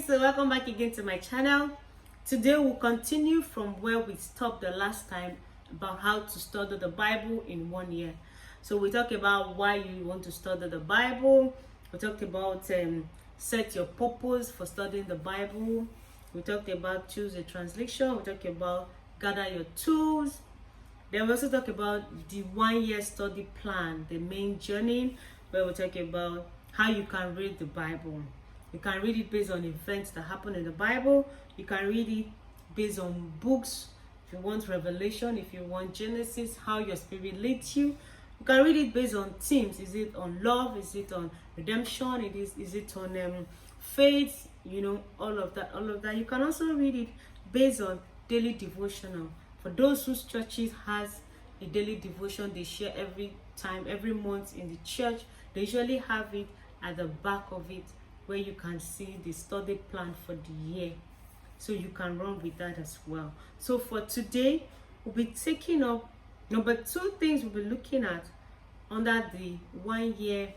so welcome back again to my channel. Today we'll continue from where we stopped the last time about how to study the Bible in 1 year. So we talked about why you want to study the Bible. We talked about set your purpose for studying the Bible. We talked about choose a translation. We talked about gather your tools. Then we also talk about the 1 year study plan, the main journey, where we talk about how you can read the Bible. You can read it based on events that happen in the Bible. You can read it based on books. If you want Revelation, if you want Genesis, how your spirit leads you. You can read it based on themes. Is it on love? Is it on redemption? Is it on faith? You know, all of that. You can also read it based on daily devotional. For those whose churches has a daily devotion they share every time, every month in the church, they usually have it at the back of it, where you can see the study plan for the year, so you can run with that as well. So for today, we'll be taking up number 2 things we'll be looking at under the 1 year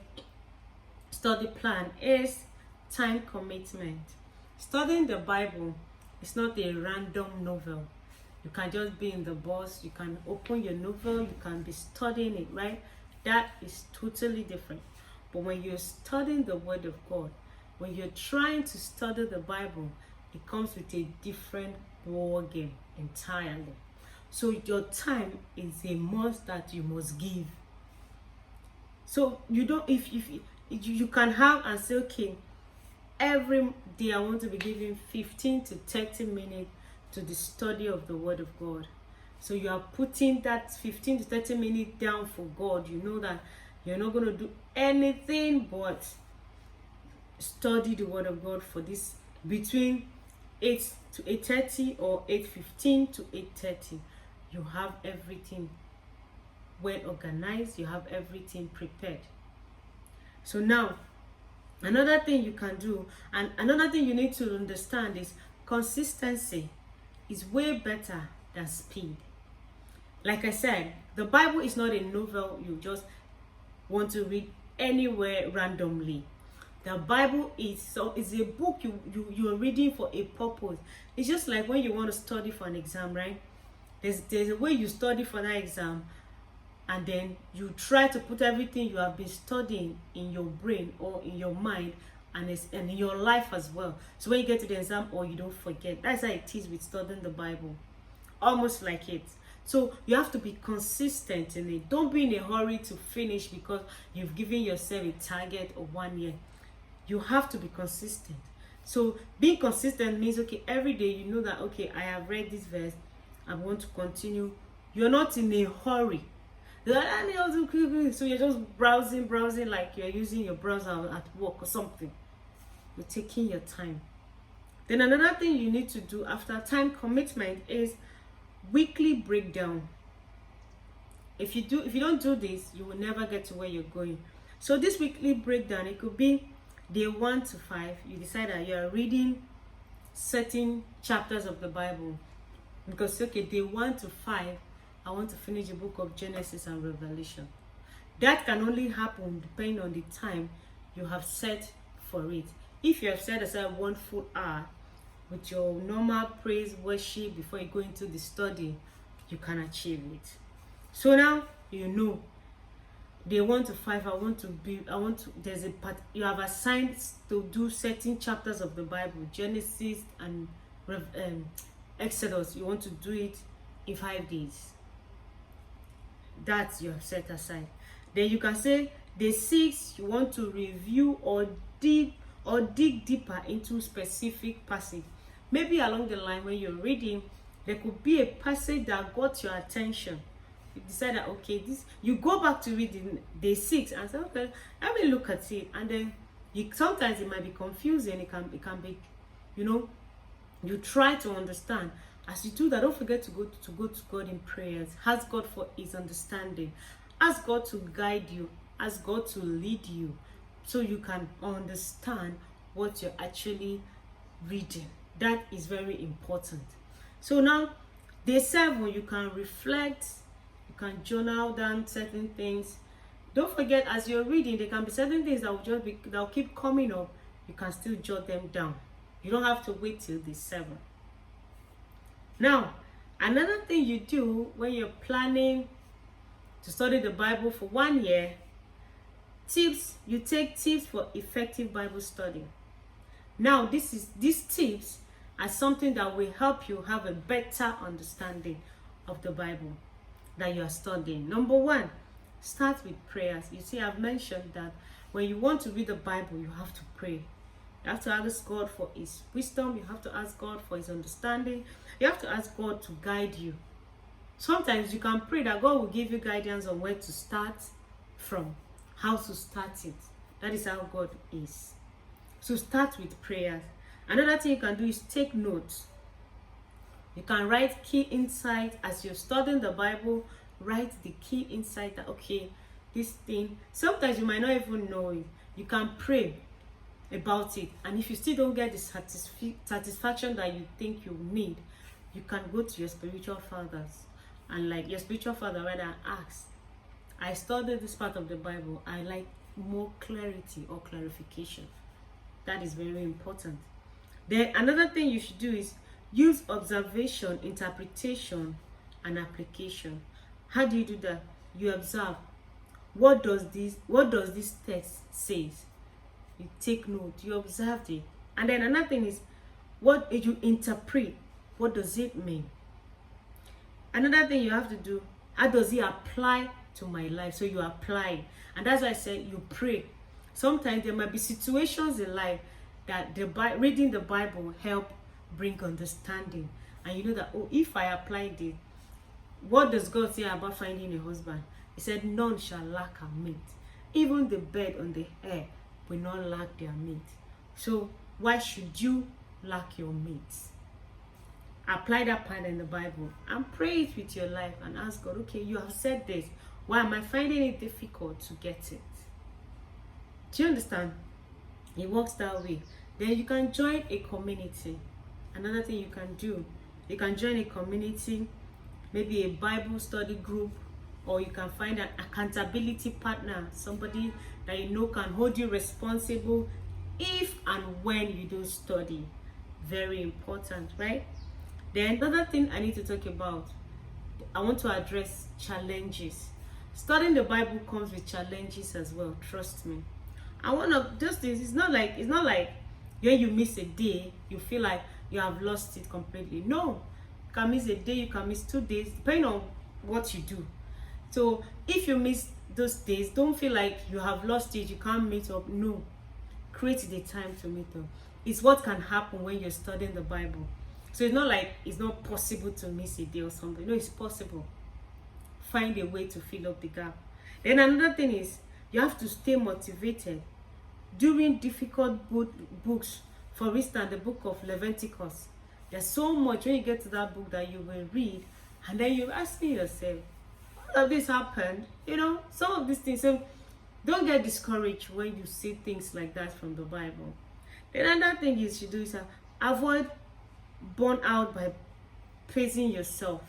study plan is time commitment. Studying the Bible is not a random novel. You can just be in the bus, you can open your novel, you can be studying it, right? That is totally different. But when you're studying the Word of God, when you're trying to study the Bible, it comes with a different ball game entirely. So your time is a must that you must give. So you don't, if you can have and say, okay, every day I want to be giving 15 to 30 minutes to the study of the Word of God. So you are putting that 15 to 30 minutes down for God. You know that you're not going to do anything but study the Word of God for this between 8 to 8:30 or 8:15 to 8:30. You have everything well organized. You have everything prepared. So now, another thing you can do, and another thing you need to understand is consistency is way better than speed. Like I said, the Bible is not a novel you just want to read anywhere randomly. The Bible is a book you're reading for a purpose. It's just like when you want to study for an exam, right? There's a way you study for that exam, and then you try to put everything you have been studying in your brain or in your mind, and in your life as well. So when you get to the exam, or you don't forget. That's how it is with studying the Bible. Almost like it. So you have to be consistent in it. Don't be in a hurry to finish because you've given yourself a target of 1 year. You have to be consistent. So being consistent means, okay, every day you know that, okay, I have read this verse, I want to continue. You're not in a hurry. So you're just browsing like you're using your browser at work or something. You're taking your time. Then another thing you need to do after time commitment is weekly breakdown. If you don't do this, you will never get to where you're going. So this weekly breakdown, it could be day 1 to 5. You decide that you are reading certain chapters of the Bible, because okay, day 1 to 5 I want to finish the book of Genesis and Revelation. That can only happen depending on the time you have set for it. If you have set aside 1 full hour with your normal praise worship before you go into the study, you can achieve it. So now you know day 1 to 5 there's a part you have assigned to do certain chapters of the Bible, Genesis and Exodus. You want to do it in 5 days. That you have set aside. Then you can say day 6 you want to review or dig deeper into specific passage. Maybe along the line when you're reading, there could be a passage that got your attention. You decide that, okay, this, you go back to reading day 6 and say, okay, let me look at it. And then sometimes it might be confusing. It can be, you try to understand. As you do that, don't forget to go to God in prayers. Ask God for his understanding. Ask God to guide you. Ask God to lead you, so you can understand what you're actually reading. That is very important. So now, day 7, you can reflect. You can journal down certain things. Don't forget, as you're reading, there can be certain things that will keep coming up. You can still jot them down. You don't have to wait till day 7. Now, another thing you do when you're planning to study the Bible for 1 year, you take tips for effective Bible study. Now, these tips are something that will help you have a better understanding of the Bible that you are studying. Number 1, start with prayers. You see, I've mentioned that when you want to read the Bible, you have to pray. You have to ask God for his wisdom. You have to ask God for his understanding. You have to ask God to guide you. Sometimes you can pray that God will give you guidance on where to start from, how to start it. That is how God is. So start with prayers. Another thing you can do is take notes. You can write key insights as you're studying the Bible. Write the key insight that, okay, this thing, sometimes you might not even know it. You can pray about it, and if you still don't get the satisfaction that you think you need, you can go to your spiritual fathers, and like your spiritual father rather ask, I studied this part of the Bible, I like more clarity or clarification. That is very important. Then another thing you should do is use observation, interpretation, and application. How do you do that? You observe. What does this text says? You take note, you observed it. And then another thing is, what you interpret? What does it mean? Another thing you have to do, how does it apply to my life? So you apply. And that's why I said you pray. Sometimes there might be situations in life that reading the Bible help bring understanding. And you know that, oh, if I applied it, what does God say about finding a husband? He said, none shall lack a mate. Even the bird on the air will not lack their mate. So why should you lack your mates? Apply that part in the Bible and pray it with your life and ask God, okay, you have said this. Why am I finding it difficult to get it? Do you understand? It works that way. Then you can join a community. Another thing you can do, you can join a community, maybe a Bible study group, or you can find an accountability partner, somebody that you know can hold you responsible if and when you do study. Very important, right? Then another thing I need to talk about, I want to address challenges. Studying the Bible comes with challenges as well, trust me. And one of those things, it's not like when you miss a day, you feel like you have lost it completely. No, you can miss a day, you can miss 2 days, depending on what you do. So if you miss those days, don't feel like you have lost it, you can't meet up. No, create the time to meet up. It's what can happen when you're studying the Bible. So it's not like it's not possible to miss a day or something. No, it's possible. Find a way to fill up the gap. Then another thing is, you have to stay motivated during difficult books. For instance, the book of Leviticus. There's so much when you get to that book that you will read, and then you're asking yourself, all of this happened, you know, some of these things. So don't get discouraged when you see things like that from the Bible. Then another thing you should do is avoid burnout by praising yourself.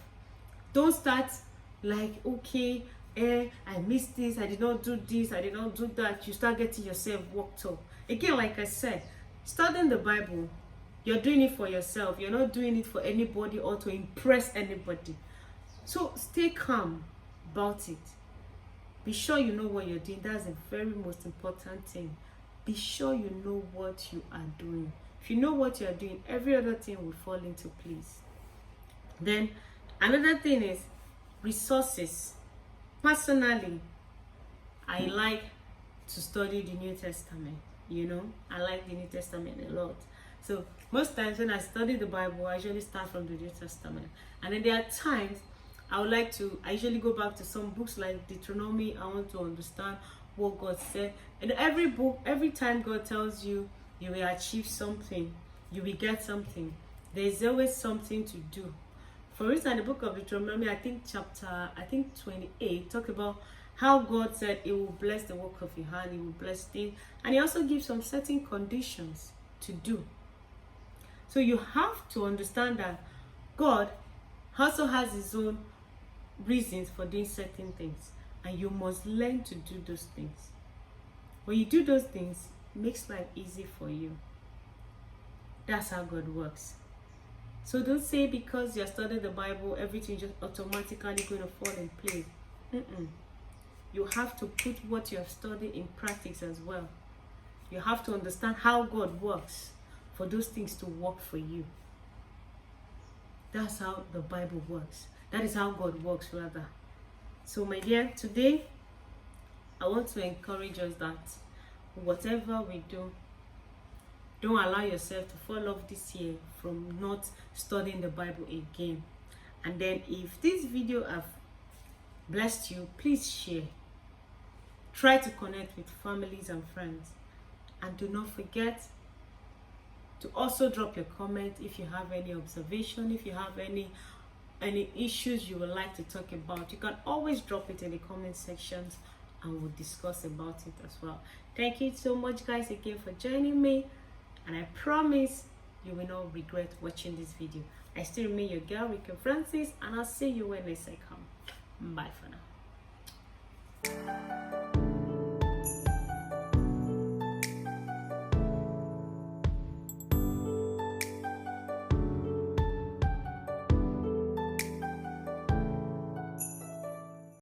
Don't start like, okay, I missed this, I did not do this, I did not do that. You start getting yourself worked up. Again, like I said, studying the Bible, you're doing it for yourself. You're not doing it for anybody or to impress anybody. So stay calm about it. Be sure you know what you're doing. That's the very most important thing. Be sure you know what you are doing. If you know what you are doing, every other thing will fall into place. Then another thing is resources. Personally, I like to study the New Testament. You know, I like the New Testament a lot. So most times when I study the Bible, I usually start from the New Testament. And then there are times I usually go back to some books like Deuteronomy. I want to understand what God said. And every book, every time God tells you, you will achieve something, you will get something, there is always something to do. For instance, the book of Deuteronomy, I think chapter 28, talk about how God said He will bless the work of your hand, He will bless things, and He also gives some certain conditions to do. So you have to understand that God also has His own reasons for doing certain things, and you must learn to do those things. When you do those things, it makes life easy for you. That's how God works. So don't say because you're studying the Bible, everything just automatically going to fall in place. You have to put what you have studied in practice as well. You have to understand how God works for those things to work for you. That's how the Bible works. That is how God works, rather. So my dear, today I want to encourage us that whatever we do, don't allow yourself to fall off this year from not studying the Bible again. And then if this video have blessed you, please share. Try to connect with families and friends. And do not forget to also drop your comment if you have any observation, if you have any issues you would like to talk about. You can always drop it in the comment sections and we'll discuss about it as well. Thank you so much, guys, again for joining me. And I promise you will not regret watching this video. I still remain your girl, Rika Francis, and I'll see you when next I come. Bye for now.